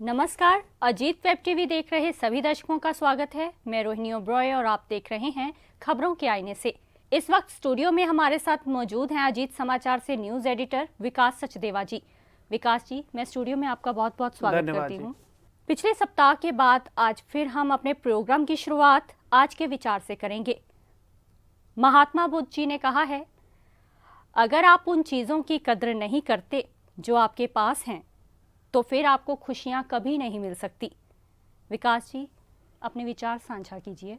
नमस्कार, Ajit web TV देख रहे सभी दर्शकों का स्वागत है। मैं रोहिणी ओब्रॉय और आप देख रहे हैं खबरों के आईने से। इस वक्त स्टूडियो में हमारे साथ मौजूद हैं अजीत समाचार से न्यूज एडिटर विकास सचदेवा जी। विकास जी, मैं स्टूडियो में आपका बहुत बहुत स्वागत करती हूँ। पिछले सप्ताह के बाद आज फिर हम अपने प्रोग्राम की शुरुआत आज के विचार से करेंगे। महात्मा बुद्ध जी ने कहा है, अगर आप उन चीज़ों की कद्र नहीं करते जो आपके पास हैं तो फिर आपको खुशियां कभी नहीं मिल सकती। विकास जी, अपने विचार साझा कीजिए।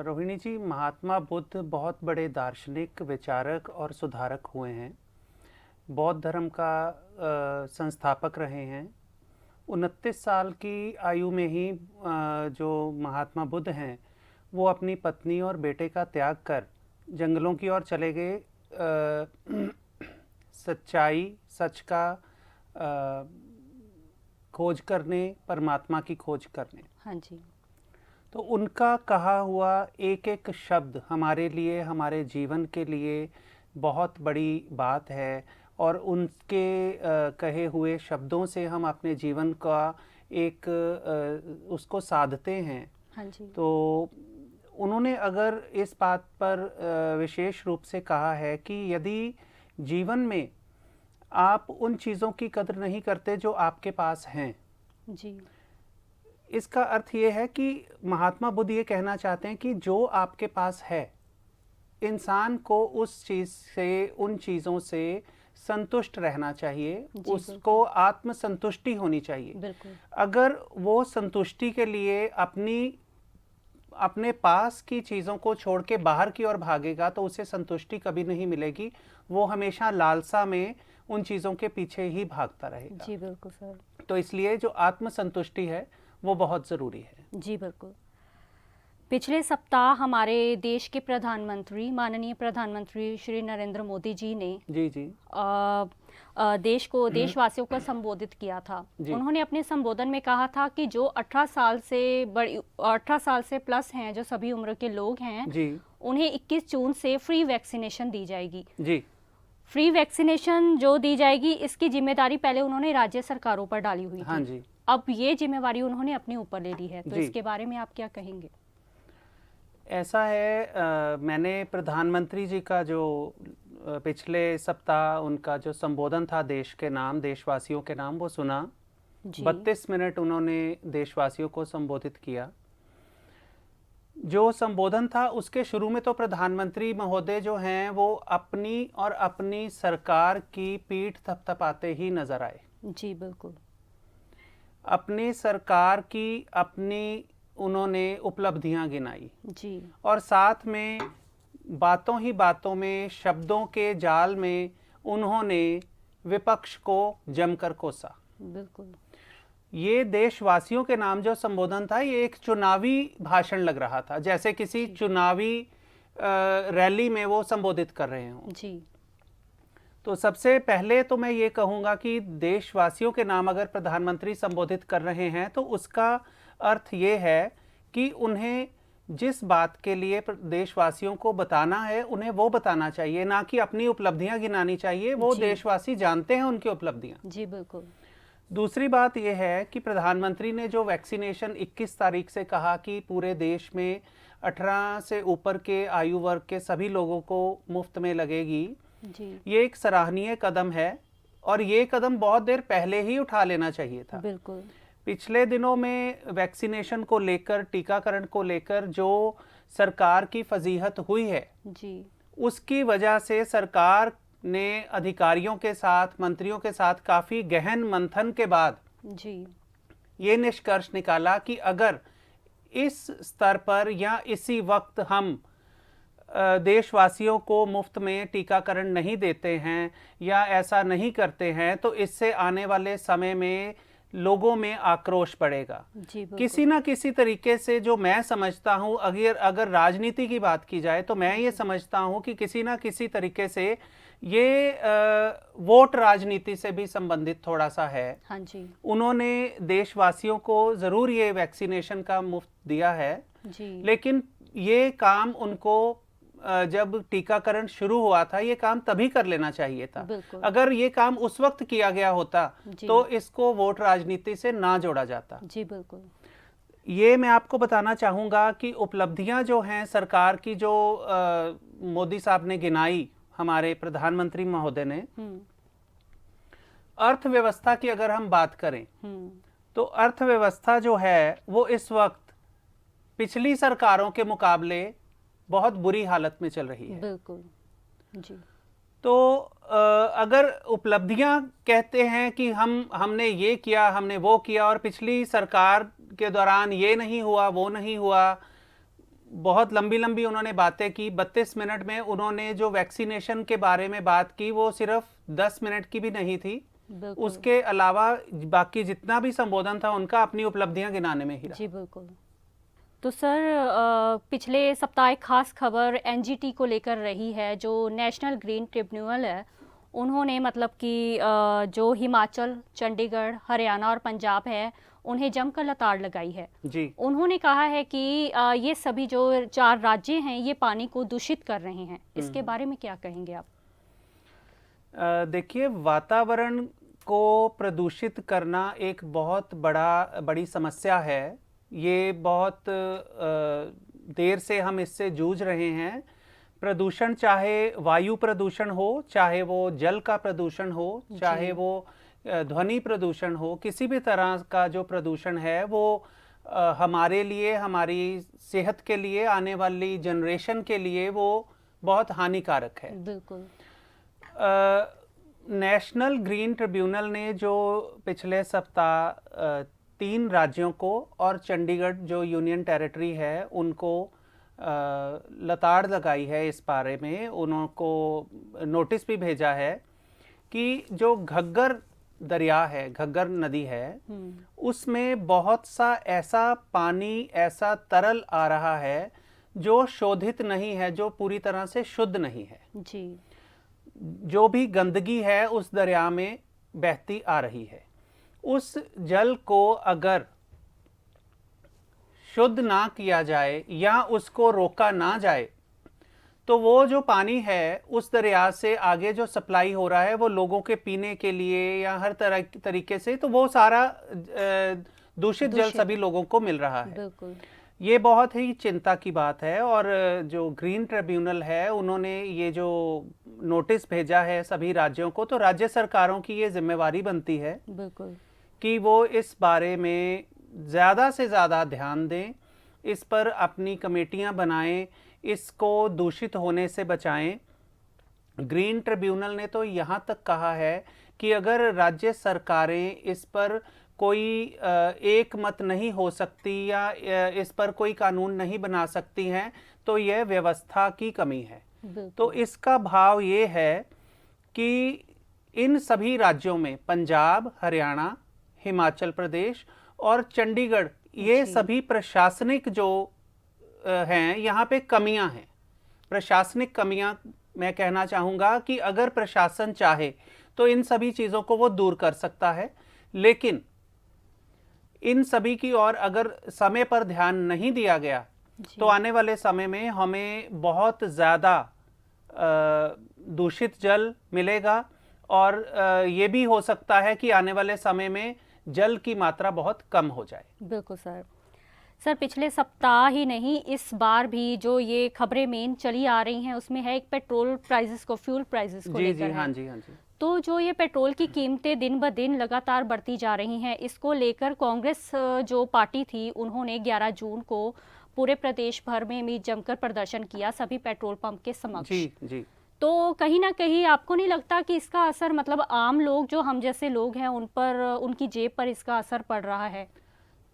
रोहिणी जी, महात्मा बुद्ध बहुत बड़े दार्शनिक, विचारक और सुधारक हुए हैं। बौद्ध धर्म का संस्थापक रहे हैं। 29 साल की आयु में ही जो महात्मा बुद्ध हैं वो अपनी पत्नी और बेटे का त्याग कर जंगलों की ओर चले गए, सच्चाई, सच का खोज करने, परमात्मा की खोज करने। हाँ जी। तो उनका कहा हुआ एक एक शब्द हमारे लिए, हमारे जीवन के लिए बहुत बड़ी बात है और उनके कहे हुए शब्दों से हम अपने जीवन का एक उसको साधते हैं। हाँ जी। तो उन्होंने अगर इस बात पर विशेष रूप से कहा है कि यदि जीवन में आप उन चीज़ों की कदर नहीं करते जो आपके पास हैं जी, इसका अर्थ ये है कि महात्मा बुद्ध ये कहना चाहते हैं कि जो आपके पास है, इंसान को उस चीज़ से, उन चीज़ों से संतुष्ट रहना चाहिए, उसको आत्मसंतुष्टि होनी चाहिए। बिल्कुल। अगर वो संतुष्टि के लिए अपने पास की चीज़ों को छोड़ के बाहर की ओर भागेगा तो उसे संतुष्टि कभी नहीं मिलेगी। वो हमेशा लालसा में उन चीज़ों के पीछे ही भागता रहेगा। जी बिल्कुल सर। तो इसलिए जो आत्मसंतुष्टि है वो बहुत ज़रूरी है। जी बिल्कुल। पिछले सप्ताह हमारे देश के प्रधानमंत्री, माननीय प्रधानमंत्री श्री नरेंद्र मोदी जी ने देश को, देशवासियों को संबोधित किया था। उन्होंने अपने संबोधन में कहा था कि जो 18 साल से प्लस हैं, जो सभी उम्र के लोग हैं जी, उन्हें 21 जून से फ्री वैक्सीनेशन दी जाएगी। जी, फ्री वैक्सीनेशन जो दी जाएगी इसकी जिम्मेदारी पहले उन्होंने राज्य सरकारों पर डाली हुई थी। हाँ जी। अब ये जिम्मेवारी उन्होंने अपने ऊपर ले ली है, तो इसके बारे में आप क्या कहेंगे? ऐसा है, मैंने प्रधानमंत्री जी का जो पिछले सप्ताह उनका जो संबोधन था देश के नाम, देशवासियों के नाम, वो सुना। 32 मिनट उन्होंने देशवासियों को संबोधित किया। जो संबोधन था उसके शुरू में तो प्रधानमंत्री महोदय जो हैं वो अपनी और अपनी सरकार की पीठ थपथपाते ही नजर आए। जी बिल्कुल। अपनी सरकार की अपनी उन्होंने उपलब्धियां गिनाई जी, और साथ में बातों ही बातों में, शब्दों के जाल में उन्होंने विपक्ष को जमकर कोसा। बिल्कुल। ये देशवासियों के नाम जो संबोधन था ये एक चुनावी भाषण लग रहा था, जैसे किसी चुनावी रैली में वो संबोधित कर रहे हों जी। तो सबसे पहले तो मैं ये कहूँगा कि देशवासियों के नाम अगर प्रधानमंत्री संबोधित कर रहे हैं तो उसका अर्थ ये है कि उन्हें जिस बात के लिए देशवासियों को बताना है उन्हें वो बताना चाहिए, ना कि अपनी उपलब्धियां गिनानी चाहिए। वो देशवासी जानते हैं उनकी उपलब्धियां। जी बिल्कुल। दूसरी बात यह है कि प्रधानमंत्री ने जो वैक्सीनेशन 21 तारीख से कहा कि पूरे देश में 18 से ऊपर के आयु वर्ग के सभी लोगों को मुफ्त में लगेगी जी, ये एक सराहनीय कदम है और ये कदम बहुत देर पहले ही उठा लेना चाहिए था। बिल्कुल। पिछले दिनों में वैक्सीनेशन को लेकर, टीकाकरण को लेकर जो सरकार की फजीहत हुई है जी, उसकी वजह से सरकार ने अधिकारियों के साथ, मंत्रियों के साथ काफ़ी गहन मंथन के बाद जी ये निष्कर्ष निकाला कि अगर इस स्तर पर या इसी वक्त हम देशवासियों को मुफ्त में टीकाकरण नहीं देते हैं या ऐसा नहीं करते हैं तो इससे आने वाले समय में लोगों में आक्रोश बढ़ेगा। किसी ना किसी तरीके से, जो मैं समझता हूं, अगर राजनीति की बात की जाए तो मैं ये समझता हूं कि किसी ना किसी तरीके से ये वोट राजनीति से भी संबंधित थोड़ा सा है। हाँ जी। उन्होंने देशवासियों को जरूर ये वैक्सीनेशन का मुफ्त दिया है जी, लेकिन ये काम उनको जब टीकाकरण शुरू हुआ था, ये काम तभी कर लेना चाहिए था। अगर ये काम उस वक्त किया गया होता तो इसको वोट राजनीति से ना जोड़ा जाता। जी बिल्कुल। ये मैं आपको बताना चाहूँगा कि उपलब्धियां जो हैं सरकार की, जो मोदी साहब ने गिनाई, हमारे प्रधानमंत्री महोदय ने, अर्थव्यवस्था की अगर हम बात करें तो अर्थव्यवस्था जो है वो इस वक्त पिछली सरकारों के मुकाबले बहुत बुरी हालत में चल रही है। बिल्कुल जी। तो अगर उपलब्धियां कहते हैं कि हमने ये किया, हमने वो किया, और पिछली सरकार के दौरान ये नहीं हुआ, वो नहीं हुआ, बहुत लंबी लंबी उन्होंने बातें की। 32 मिनट में उन्होंने जो वैक्सीनेशन के बारे में बात की वो सिर्फ 10 मिनट की भी नहीं थी। उसके अलावा बाकी जितना भी संबोधन था उनका अपनी उपलब्धियां गिनाने में ही रहा। जी बिल्कुल। तो सर पिछले सप्ताह एक खास खबर एनजीटी को लेकर रही है। जो नेशनल ग्रीन ट्रिब्यूनल है, उन्होंने मतलब कि जो हिमाचल, चंडीगढ़, हरियाणा और पंजाब है, उन्हें जमकर लताड़ लगाई है जी। उन्होंने कहा है कि ये सभी जो 4 राज्य हैं ये पानी को दूषित कर रहे हैं। इसके बारे में क्या कहेंगे आप? देखिए, वातावरण को प्रदूषित करना एक बहुत बड़ी समस्या है। ये बहुत देर से हम इससे जूझ रहे हैं। प्रदूषण, चाहे वायु प्रदूषण हो, चाहे वो जल का प्रदूषण हो, चाहे वो ध्वनि प्रदूषण हो, किसी भी तरह का जो प्रदूषण है वो हमारे लिए, हमारी सेहत के लिए, आने वाली जनरेशन के लिए वो बहुत हानिकारक है। बिल्कुल। नेशनल ग्रीन ट्रिब्यूनल ने जो पिछले सप्ताह 3 राज्यों को और चंडीगढ़ जो यूनियन टेरिटरी है उनको लताड़ लगाई है, इस बारे में उनको नोटिस भी भेजा है कि जो घग्गर दरिया है, घग्गर नदी है, उसमें बहुत सा ऐसा पानी, ऐसा तरल आ रहा है जो शोधित नहीं है, जो पूरी तरह से शुद्ध नहीं है जी। जो भी गंदगी है उस दरिया में बहती आ रही है। उस जल को अगर शुद्ध ना किया जाए या उसको रोका ना जाए तो वो जो पानी है उस दरिया से आगे जो सप्लाई हो रहा है वो लोगों के पीने के लिए या हर तरह तरीके से, तो वो सारा दूषित जल सभी लोगों को मिल रहा है। बिल्कुल। ये बहुत ही चिंता की बात है। और जो ग्रीन ट्रिब्यूनल है उन्होंने ये जो नोटिस भेजा है सभी राज्यों को, तो राज्य सरकारों की ये जिम्मेवारी बनती है बिल्कुल कि वो इस बारे में ज़्यादा से ज़्यादा ध्यान दें, इस पर अपनी कमेटियां बनाएं, इसको दूषित होने से बचाएं। ग्रीन ट्रिब्यूनल ने तो यहाँ तक कहा है कि अगर राज्य सरकारें इस पर कोई एक मत नहीं हो सकती या इस पर कोई कानून नहीं बना सकती हैं तो यह व्यवस्था की कमी है। तो इसका भाव ये है कि इन सभी राज्यों में, पंजाब, हरियाणा, हिमाचल प्रदेश और चंडीगढ़, ये सभी प्रशासनिक जो हैं, यहाँ पे कमियां हैं। प्रशासनिक कमियां, मैं कहना चाहूँगा कि अगर प्रशासन चाहे तो इन सभी चीज़ों को वो दूर कर सकता है, लेकिन इन सभी की ओर अगर समय पर ध्यान नहीं दिया गया तो आने वाले समय में हमें बहुत ज़्यादा दूषित जल मिलेगा और ये भी हो सकता है कि आने वाले समय में जल की मात्रा बहुत कम हो जाए। बिल्कुल सर। सर पिछले सप्ताह ही नहीं, इस बार भी जो ये खबरें मेन चली आ रही हैं उसमें है एक पेट्रोल प्राइसेस को, फ्यूल प्राइसेस को लेकर। जी हाँ जी, हाँ जी। तो जो ये पेट्रोल की कीमतें दिन ब दिन लगातार बढ़ती जा रही हैं, इसको लेकर कांग्रेस जो पार्टी थी उन्होंने 11 जून को पूरे प्रदेश भर में भी जमकर प्रदर्शन किया सभी पेट्रोल पंप के समक्ष। जी जी। तो कहीं ना कहीं आपको नहीं लगता कि इसका असर, मतलब आम लोग जो हम जैसे लोग हैं उन पर, उनकी जेब पर इसका असर पड़ रहा है?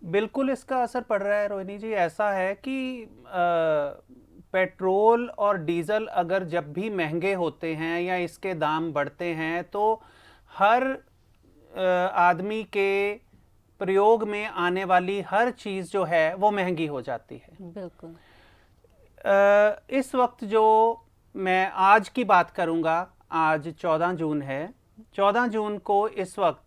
बिल्कुल इसका असर पड़ रहा है रोहिणी जी। ऐसा है कि पेट्रोल और डीजल अगर जब भी महंगे होते हैं या इसके दाम बढ़ते हैं तो हर आदमी के प्रयोग में आने वाली हर चीज़ जो है वो महंगी हो जाती है। बिल्कुल। इस वक्त जो मैं आज की बात करूंगा, आज 14 जून है। 14 जून को इस वक्त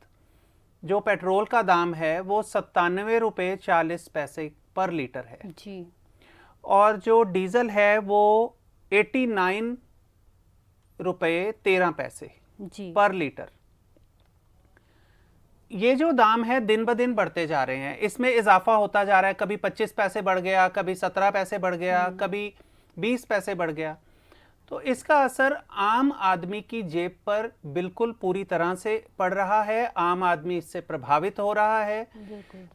जो पेट्रोल का दाम है वो 97 रुपये 40 पैसे पर लीटर है जी। और जो डीजल है वो 89 रुपये 13 पैसे पर लीटर। ये जो दाम है दिन ब दिन बढ़ते जा रहे हैं, इसमें इजाफा होता जा रहा है। कभी 25 पैसे बढ़ गया, कभी 17 पैसे बढ़ गया, कभी 20 पैसे बढ़ गया। तो इसका असर आम आदमी की जेब पर बिल्कुल पूरी तरह से पड़ रहा है। आम आदमी इससे प्रभावित हो रहा है।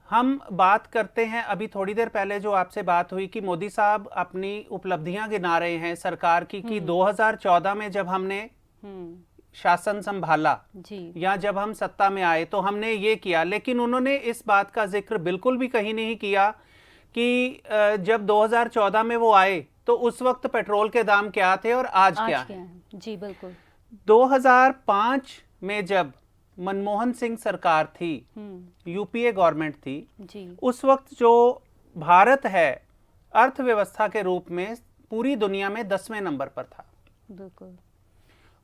हम बात करते हैं, अभी थोड़ी देर पहले जो आपसे बात हुई कि मोदी साहब अपनी उपलब्धियां गिना रहे हैं सरकार की, कि 2014 में जब हमने शासन संभाला या जब हम सत्ता में आए तो हमने ये किया, लेकिन उन्होंने इस बात का जिक्र बिल्कुल भी कहीं नहीं किया कि जब 2014 में वो आए तो उस वक्त पेट्रोल के दाम क्या थे और आज क्या हैं। जी बिल्कुल। 2005 में जब मनमोहन सिंह सरकार थी, यूपीए गवर्नमेंट थी जी, उस वक्त जो भारत है अर्थव्यवस्था के रूप में पूरी दुनिया में 10वें नंबर पर था। बिल्कुल।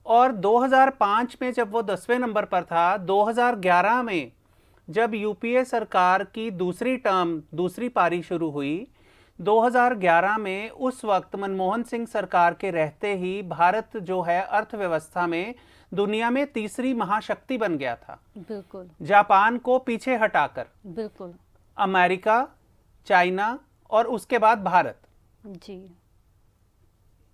और 2005 में जब वो 10वें नंबर पर था, 2011 में जब यूपीए सरकार की दूसरी टर्म, दूसरी पारी शुरू हुई 2011 में, उस वक्त मनमोहन सिंह सरकार के रहते ही भारत जो है अर्थव्यवस्था में दुनिया में तीसरी महाशक्ति बन गया था। बिल्कुल। जापान को पीछे हटाकर। बिल्कुल। अमेरिका, चाइना और उसके बाद भारत। जी।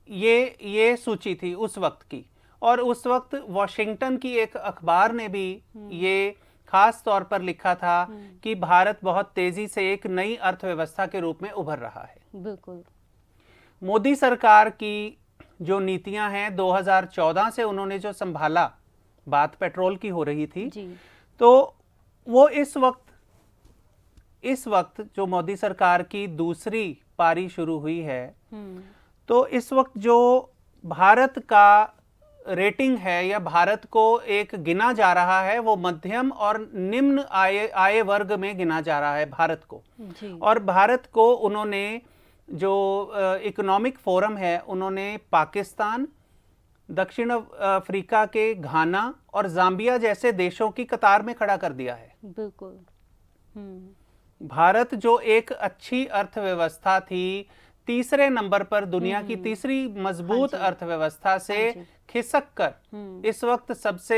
ये सूची थी उस वक्त की। और उस वक्त वॉशिंगटन की एक अखबार ने भी ये खास तौर पर लिखा था कि भारत बहुत तेजी से एक नई अर्थव्यवस्था के रूप में उभर रहा है। बिल्कुल। मोदी सरकार की जो नीतियां हैं 2014 से उन्होंने जो संभाला, बात पेट्रोल की हो रही थी जी। तो वो इस वक्त जो मोदी सरकार की दूसरी पारी शुरू हुई है तो इस वक्त जो भारत का रेटिंग है या भारत को एक गिना जा रहा है वो मध्यम और निम्न आय वर्ग में गिना जा रहा है भारत को जी। और भारत को उन्होंने जो इकोनॉमिक फोरम है उन्होंने पाकिस्तान, दक्षिण अफ्रीका के घाना और जाम्बिया जैसे देशों की कतार में खड़ा कर दिया है। बिल्कुल। भारत जो एक अच्छी अर्थव्यवस्था थी, तीसरे नंबर पर दुनिया की तीसरी मजबूत अर्थव्यवस्था से खिसक कर इस वक्त सबसे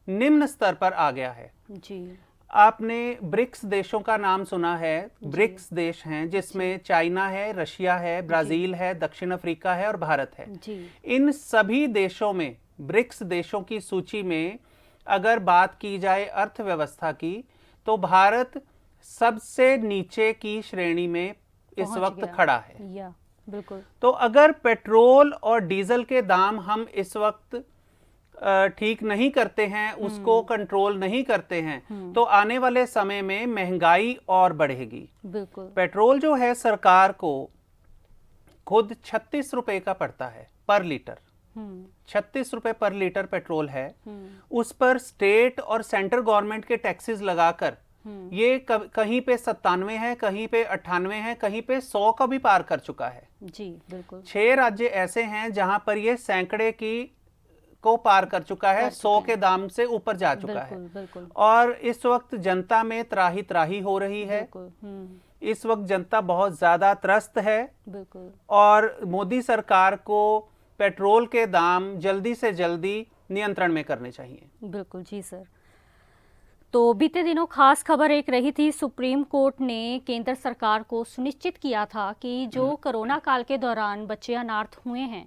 निम्न स्तर पर आ गया है। जी। आपने ब्रिक्स देशों का नाम सुना है। ब्रिक्स देश हैं जिसमें चाइना है, रशिया है, ब्राजील है, दक्षिण अफ्रीका है और भारत है। जी। इन सभी देशों में, ब्रिक्स देशों की सूची में अगर बात की जाए अर्थव्यवस्था की तो भारत सबसे नीचे की श्रेणी में इस वक्त खड़ा है। या बिल्कुल। तो अगर पेट्रोल और डीजल के दाम हम इस वक्त ठीक नहीं करते हैं, उसको कंट्रोल नहीं करते हैं तो आने वाले समय में महंगाई और बढ़ेगी। बिल्कुल। पेट्रोल जो है सरकार को खुद 36 रुपए का पड़ता है पर लीटर। 36 रुपए पर लीटर पेट्रोल है। उस पर स्टेट और सेंट्रल गवर्नमेंट के टैक्सेस लगाकर ये कहीं पे 97 है, कहीं पे 98 है, कहीं पे 100 का भी पार कर चुका है। जी बिल्कुल। 6 राज्य ऐसे हैं जहां पर ये सैकड़े को पार कर चुका है, 100 के दाम से ऊपर जा चुका है। बिल्कुल। और इस वक्त जनता में त्राही त्राही हो रही है। इस वक्त जनता बहुत ज्यादा त्रस्त है। बिल्कुल। और मोदी सरकार को पेट्रोल के दाम जल्दी से जल्दी नियंत्रण में करने चाहिए। बिल्कुल जी सर। तो बीते दिनों खास खबर एक रही थी, सुप्रीम कोर्ट ने केंद्र सरकार को सुनिश्चित किया था कि जो कोरोना काल के दौरान बच्चे अनाथ हुए हैं,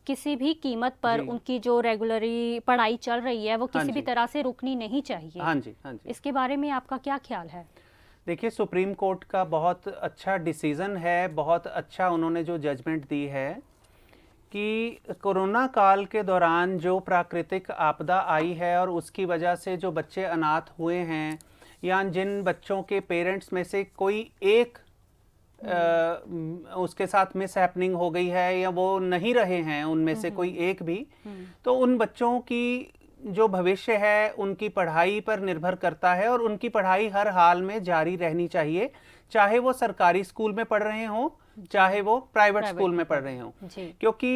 किसी भी कीमत पर उनकी जो रेगुलरी पढ़ाई चल रही है वो किसी भी तरह से रुकनी नहीं चाहिए। हाँ जी, हाँ जी। इसके बारे में आपका क्या ख्याल है? देखिए, सुप्रीम कोर्ट का बहुत अच्छा डिसीजन है, बहुत अच्छा उन्होंने जो जजमेंट दी है कि कोरोना काल के दौरान जो प्राकृतिक आपदा आई है और उसकी वजह से जो बच्चे अनाथ हुए हैं या जिन बच्चों के पेरेंट्स में से कोई एक उसके साथ मिस हैपनिंग हो गई है या वो नहीं रहे हैं उनमें से कोई एक भी, तो उन बच्चों की जो भविष्य है उनकी पढ़ाई पर निर्भर करता है और उनकी पढ़ाई हर हाल में जारी रहनी चाहिए, चाहे वो सरकारी स्कूल में पढ़ रहे हों चाहे वो प्राइवेट स्कूल में पढ़ रहे हों। क्योंकि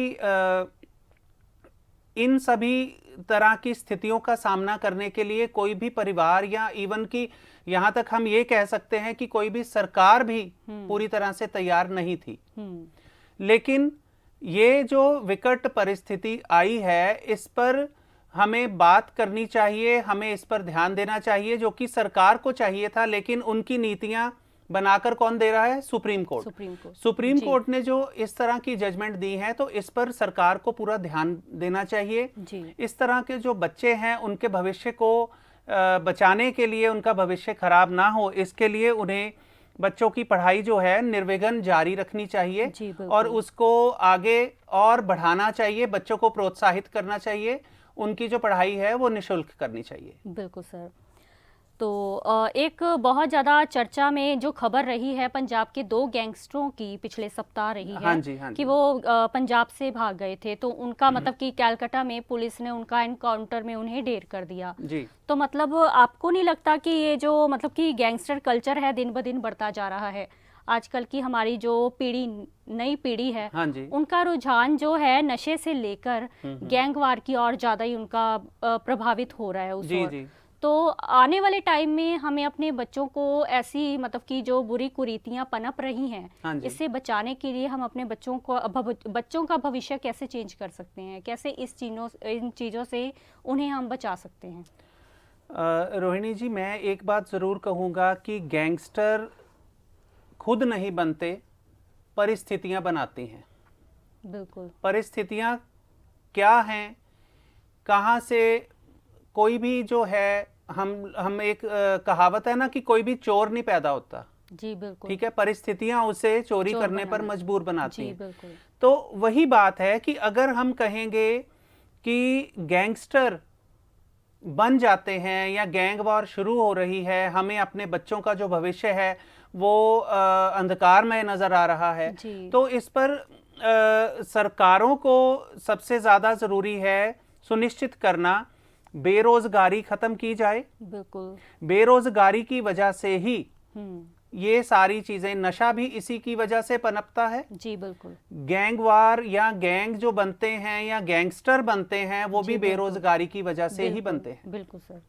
इन सभी तरह की स्थितियों का सामना करने के लिए कोई भी परिवार या इवन की यहाँ तक हम ये कह सकते हैं कि कोई भी सरकार भी पूरी तरह से तैयार नहीं थी। लेकिन ये जो विकट परिस्थिति आई है, इस पर हमें बात करनी चाहिए, हमें इस पर ध्यान देना चाहिए, जो कि सरकार को चाहिए था, लेकिन उनकी नीतियां बनाकर कौन दे रहा है? Supreme court. सुप्रीम कोर्ट ने जो इस तरह की जजमेंट दी है, तो इस पर सरकार को पूरा ध्यान देना चाहिए जी। इस तरह के जो बच्चे हैं उनके भविष्य को बचाने के लिए, उनका भविष्य खराब ना हो, इसके लिए उन्हें बच्चों की पढ़ाई जो है निर्विघ्न जारी रखनी चाहिए और उसको आगे और बढ़ाना चाहिए, बच्चों को प्रोत्साहित करना चाहिए, उनकी जो पढ़ाई है वो निःशुल्क करनी चाहिए। बिल्कुल सर। तो एक बहुत ज़्यादा चर्चा में जो खबर रही है पंजाब के 2 गैंगस्टरों की पिछले सप्ताह रही है। हाँ जी। कि वो पंजाब से भाग गए थे, तो उनका मतलब कि कैलकाटा में पुलिस ने उनका एनकाउंटर में उन्हें ढेर कर दिया जी। तो मतलब आपको नहीं लगता कि ये जो मतलब कि गैंगस्टर कल्चर है दिन ब दिन बढ़ता जा रहा है? आजकल की हमारी जो नई पीढ़ी है, हाँ जी, उनका रुझान जो है नशे से लेकर गैंगवार की और ज्यादा ही उनका प्रभावित हो रहा है उस जी, जी। तो आने वाले टाइम में हमें अपने बच्चों को ऐसी मतलब कि जो बुरी कुरीतियां पनप रही हैं, हाँ इससे बचाने के लिए हम अपने बच्चों का भविष्य कैसे चेंज कर सकते हैं? कैसे इन चीज़ों से उन्हें हम बचा सकते हैं? रोहिणी जी, मैं एक बात ज़रूर कहूँगा कि गैंगस्टर खुद नहीं बनते, परिस्थितियां बनाती हैं। बिल्कुल। परिस्थितियां क्या हैं, कहाँ से कोई भी जो है, हम एक कहावत है ना कि कोई भी चोर नहीं पैदा होता जी। बिल्कुल। ठीक है, परिस्थितियां उसे चोरी करने पर मजबूर बनाती हैं। बिल्कुल। तो वही बात है कि अगर हम कहेंगे कि गैंगस्टर बन जाते हैं या गैंग वॉर शुरू हो रही है, हमें अपने बच्चों का जो भविष्य है वो अंधकार में नजर आ रहा है, तो इस पर सरकारों को सबसे ज्यादा जरूरी है सुनिश्चित करना बेरोजगारी खत्म की जाए। बिल्कुल। बेरोजगारी की वजह से ही ये सारी चीजें, नशा भी इसी की वजह से पनपता है जी। बिल्कुल। गैंगवार या गैंग जो बनते हैं या गैंगस्टर बनते हैं, वो भी बेरोजगारी की वजह से ही बनते हैं। बिल्कुल सर।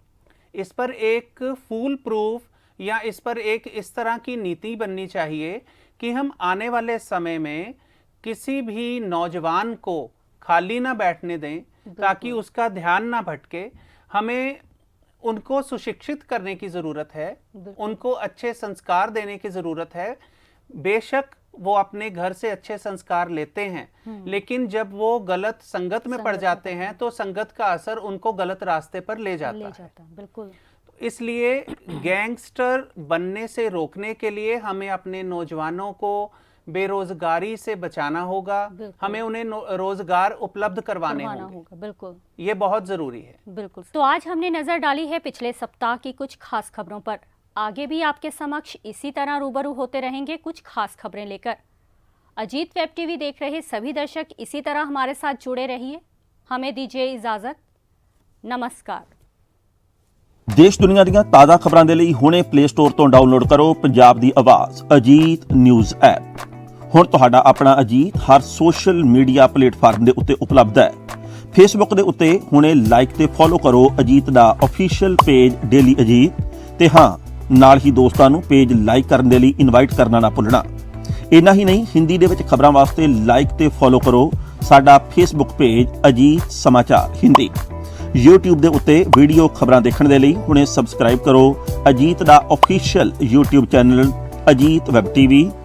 इस पर एक फूल प्रूफ या इस पर एक इस तरह की नीति बननी चाहिए कि हम आने वाले समय में किसी भी नौजवान को खाली ना बैठने दें, ताकि उसका ध्यान ना भटके। हमें उनको सुशिक्षित करने की जरूरत है, उनको अच्छे संस्कार देने की जरूरत है। बेशक वो अपने घर से अच्छे संस्कार लेते हैं, लेकिन जब वो गलत संगत में पड़ जाते हैं तो संगत का असर उनको गलत रास्ते पर ले जाता है। बिल्कुल। इसलिए गैंगस्टर बनने से रोकने के लिए हमें अपने नौजवानों को बेरोजगारी से बचाना होगा, हमें उन्हें रोजगार उपलब्ध करवाने होगा। बिल्कुल, ये बहुत जरूरी है। बिल्कुल। तो आज हमने नजर डाली है पिछले सप्ताह की कुछ खास खबरों पर। आगे भी आपके समक्ष इसी तरह रूबरू होते रहेंगे कुछ खास खबरें लेकर। अजीत वेब टीवी देख रहे सभी दर्शक इसी तरह हमारे साथ जुड़े रहिए। हमें दीजिए इजाजत। नमस्कार। देश दुनिया ਦੀਆਂ ਤਾਜ਼ਾ ਖਬਰਾਂ ਦੇ ਲਈ ਹੁਣੇ ਪਲੇ ਸਟੋਰ ਤੋਂ ਡਾਊਨਲੋਡ ਕਰੋ ਪੰਜਾਬ ਦੀ ਆਵਾਜ਼ ਅਜੀਤ ਨਿਊਜ਼ ਐਪ। ਹੁਣ ਤੁਹਾਡਾ ਆਪਣਾ ਅਜੀਤ ਹਰ ਸੋਸ਼ਲ ਮੀਡੀਆ ਪਲੇਟਫਾਰਮ ਦੇ ਉੱਤੇ ਉਪਲਬਧ ਹੈ। ਫੇਸਬੁੱਕ ਦੇ ਉੱਤੇ ਹੁਣੇ ਲਾਈਕ ਤੇ ਫੋਲੋ ਕਰੋ ਅਜੀਤ ਦਾ ਅਫੀਸ਼ੀਅਲ ਪੇਜ ਡੇਲੀ ਅਜੀਤ ਤੇ ਹਾਂ ਨਾਲ ਹੀ ਦੋਸਤਾਂ ਨੂੰ ਪੇਜ ਲਾਈਕ ਕਰਨ ਦੇ ਲਈ ਇਨਵਾਈਟ ਕਰਨਾ ਨਾ ਭੁੱਲਣਾ। ਇੰਨਾ ਹੀ ਨਹੀਂ, ਹਿੰਦੀ ਦੇ ਵਿੱਚ ਖਬਰਾਂ ਵਾਸਤੇ ਲਾਈਕ ਤੇ ਫੋਲੋ ਕਰੋ ਸਾਡਾ ਫੇਸਬੁੱਕ ਪੇਜ ਅਜੀਤ ਸਮਾਚਾਰ ਹਿੰਦੀ। YouTube ਦੇ ਉੱਤੇ ਵੀਡੀਓ ਖਬਰਾਂ ਦੇਖਣ ਦੇ ਲਈ ਹੁਣੇ ਸਬਸਕ੍ਰਾਈਬ ਕਰੋ ਅਜੀਤ ਦਾ official YouTube channel Ajit web TV.